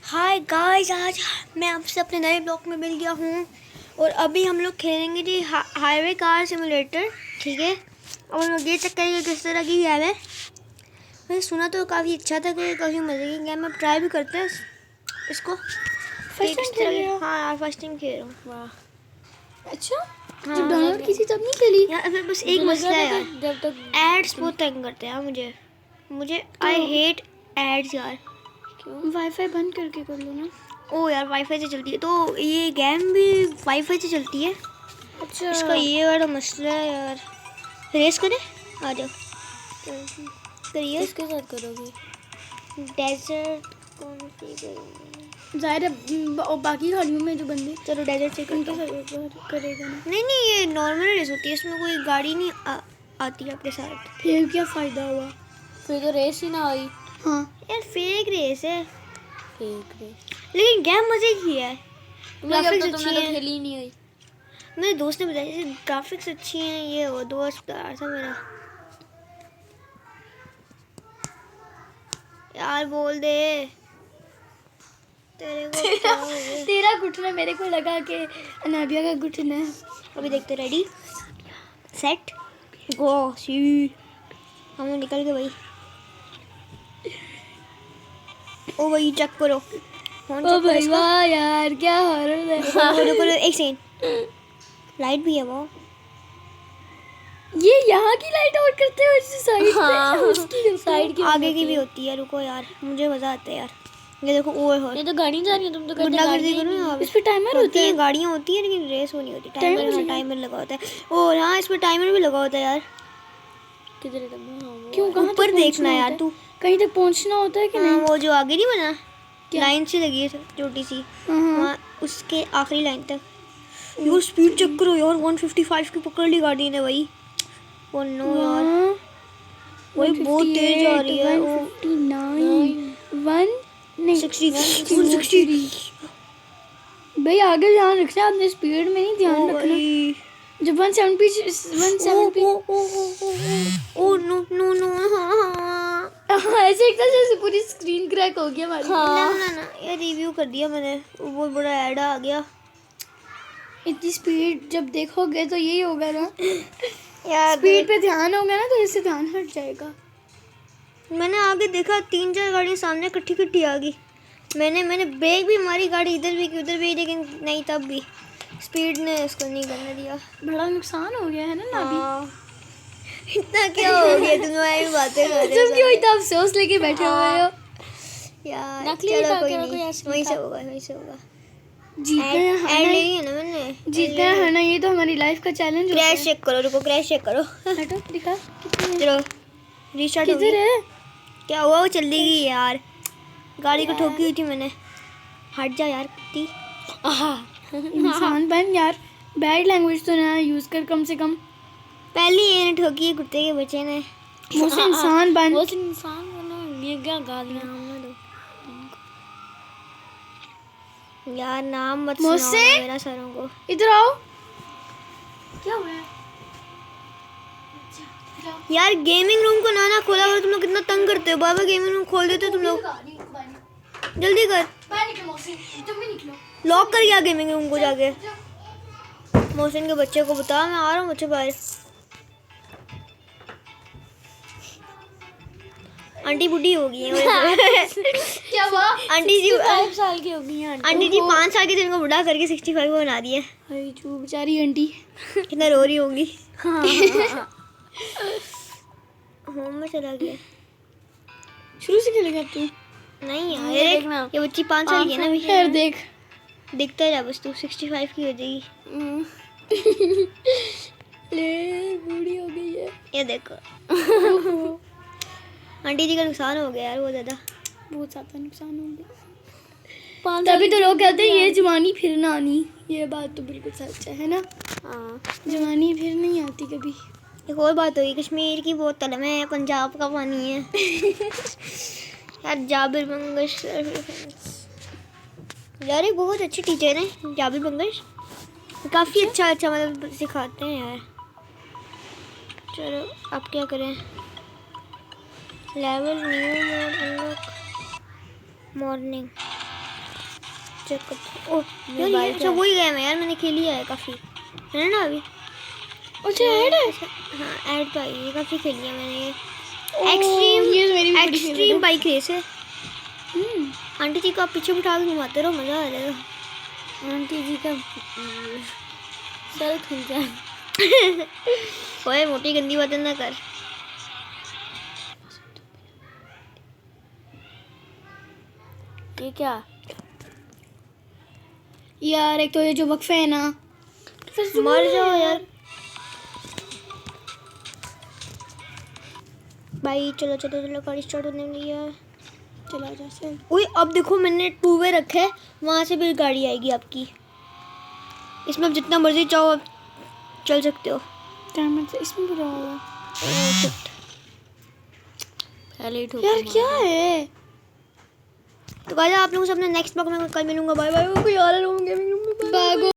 Hi guys, आज मैं आपसे अपने नए ब्लॉग में मिल गया हूँ और अभी हम लोग खेलेंगे जी हाईवे कार सिमुलेटर। ठीक है, और हम लोग ये चेक करेंगे किस तरह की गेम है। मैंने सुना तो काफ़ी अच्छा था कि काफ़ी मज़े की गेम है। ट्राई भी करते हैं इसको। फर्स्ट टाइम खेल रहे हो? हाँ यार, फर्स्ट टाइम खेल रहा हूँ। वाह, अच्छा, हाँ, जब डाउनलोड की थी तब नहीं खेली यार। बस एक मसला है यार, जब तक एड्स बहुत तंग करते हैं मुझे आई हेट एड्स यार। क्यों? वाईफाई बंद करके कर लो ना। ओ यार, वाईफाई से चलती है तो ये गेम भी वाईफाई से चलती है। अच्छा, इसका ये वाला मसला है यार। रेस करें, आ जाओ करिए। किसके साथ करोगे? डेजर्ट कौन सी करेंगे? जाहिर है और बाकी गाड़ियों में जो बंदे चलो डेजर्ट से उनके करते साथ करेगा ना। नहीं, ये नॉर्मल रेस होती है, इसमें कोई गाड़ी नहीं आती है आपके साथ। फिर क्या फ़ायदा हुआ? फिर तो रेस ही ना हुई। हाँ, यार फेक रेस है, फेक रेस। लेकिन गेम मजे की है। ग्राफिक्स तो अच्छी तुमने तो हैं। खेली ही नहीं हुई। मेरे दोस्त ने बताया जैसे ग्राफिक्स अच्छी हैं। ये वो दोस्त था मेरा। यार बोल दे, तेरे को क्या हो गया? तेरा घुटना मेरे को लगा कि अनाबिया का घुटना है। अभी देखते। रेडी सेट गो सी। हम निकल गए भाई। ओ भाई चेक करो, फोन ओ चेक करो भाई इसका। वाह यार, क्या हॉरर है। रुको एक सेकंड, लाइट भी है वो। ये यहाँ की लाइट ऑन करते हो साइड हाँ, उसकी साइड की आगे की भी होती है। रुको यार, मुझे मजा आता है यार। ये देखो ओए हो, ये तो गाड़ी जा रही है, तुम तो कहते गुंडागर्दी करो यहाँ पे। इस पे टाइमर होता है। गाड़ियाँ होती है लेकिन रेस वो नहीं होती। टाइमर टाइमर, हाँ लगा- टाइमर लगा होता है। और हाँ, इसमें टाइमर भी लगा होता है यार। किधर है डब्बा? हाँ, वो क्यों? कहाँ ऊपर तक देखना पहुंचना यार होता है? तू। कहीं तक पहुंचना होता है कि हाँ, नहीं? वो जो आगे नहीं बना, क्या? लाइन से लगी है छोटी सी, हाँ। वहाँ उसके आखिरी लाइन तक। यार स्पीड चेक करो यार, 155 की पकड़ ली गाड़ी ने भाई। ओ नो यार, वही बहुत तेज जा रही है। 159 1 नहीं 60 160 भाई आगे ध्यान रखना, आपने स्पीड में नहीं ध्यान रखना। जब 170 ओ नो नो नो। ऐसे एक तरह से पूरी स्क्रीन क्रैक हो गया हमारी। ना ये रिव्यू कर दिया मैंने, बहुत बड़ा ऐड आ गया। इतनी स्पीड जब देखोगे तो यही होगा ना। यार स्पीड पे ध्यान होगा ना तो इससे ध्यान हट जाएगा। मैंने आगे देखा 3-4 गाड़ियाँ सामने इकट्ठी आ गई। मैंने ब्रेक भी मारी, गाड़ी इधर भी की उधर भी, लेकिन नहीं, तब भी स्पीड ने उसको नहीं करने दिया। बड़ा नुकसान हो गया है ना अभी। हाँ। इतना क्या हो गया, तुम्हारी बातें कर रहे तुम क्यों इतना अफसोस लेके बैठे हुए हो? यार नकली चलो कोई करो, नहीं, कोई असली वहीं से था। होगा। जीतना ऐड है ले है ना मैंने। जीतना है ना, ये तो हमारी लाइफ का चैलेंज होता है। क्रैश चेक करो, रुको क्रैश चेक करो। हटो दिखा कितनी है। चलो रीस्टार्ट हो किधर गई। है? क्या हुआ, वो चल देगी यार। गाड़ी को ठोकी हुई थी मैंने। हट जा यार कुत्ती। इंसान बन यार, बैड लैंग्वेज तो ना यूज कर कम से कम। पहली ये ठोकी है कुत्ते के बच्चे ने। मुझसे इंसान बन। वो इंसान बनो, ये क्या गालियां ना दो यार। नाम मत सुनाओ मुझसे मेरा सरों को। इधर आओ। क्या हुआ है? यार गेमिंग रूम को ना खोला करो, तुम लोग कितना तंग करते हो। बाबा गेमिंग रूम खोल देते हो तुम लोग, जल्दी कर। तुम भी निकलो। लॉक कर गया गेमिंग रूम को जाके। मोहसिन के बच्चे को बता मैं आ रहा हूँ बच्चे बाहर। आंटी बूढ़ी हो गई है। क्या हुआ? आंटी जी 5 साल की हो गई हैं आंटी जी 5 साल के दिन को बुढ़ा करके 65 को बना दिया। अरे चू बेचारी आंटी कितना रो रही होगी। हाँ। होम में चला गया। शुरू से खेलेगा तू? नहीं यार, ये ये देखना। ये बच्ची 5 साल की है ना अभी। यार देख दिखता जा बस, तू 65 की हो जाएगी। ले बूढ़ी हो गई है। ये देखो। आंटी जी का नुकसान हो गया यार, बहुत ज़्यादा। बहुत ज्यादा नुकसान हो गया। तभी तो लोग कहते हैं ये जवानी फिर ना आनी। ये बात तो बिल्कुल सच है ना। हाँ, जवानी फिर नहीं आती कभी। एक और बात हुई, कश्मीर की बोतल में पंजाब का पानी है। यार जाबिर बंगश यार, ये बहुत अच्छे टीचर हैं जाबिर बंगश। काफ़ी अच्छा मतलब सिखाते हैं यार। चलो अब क्या करें। Level new mode unlock morning. Check करते। ओह यार ये अच्छा वही गेम है यार, मैंने खेली है काफ़ी, है ना अभी। अच्छा ऐड है। हाँ ऐड तो आई है, काफ़ी खेली है मैंने ये। ये मेरी भी बड़ी favorite एक्सट्रीम है। बाइक रेस है। आंटी जी को आप पीछे बिठा के घुमाते रहो, मज़ा आ जाएगा। आंटी जी का सर खुल जाए। ओए मोटी गंदी बातें ना कर। ये क्या यार, एक तो ये जो वक्फे है ना, मर जाओ यार भाई। चलो चलो चलो गाड़ी स्टार्ट होने वाली है। चला जा सर। ओए अब देखो मैंने 2 वे रखा है, वहाँ से भी गाड़ी आएगी आपकी। इसमें आप जितना मर्जी चाहो आप चल सकते हो। टाइमर से इसमें बुरा होगा ओह शिट, पहले ही ठोक यार मार क्या दिया। है। तो गाइस आप लोगों से अपने नेक्स्ट ब्लॉग में कल मिलूंगा। Bye bye. कोई आ रहा है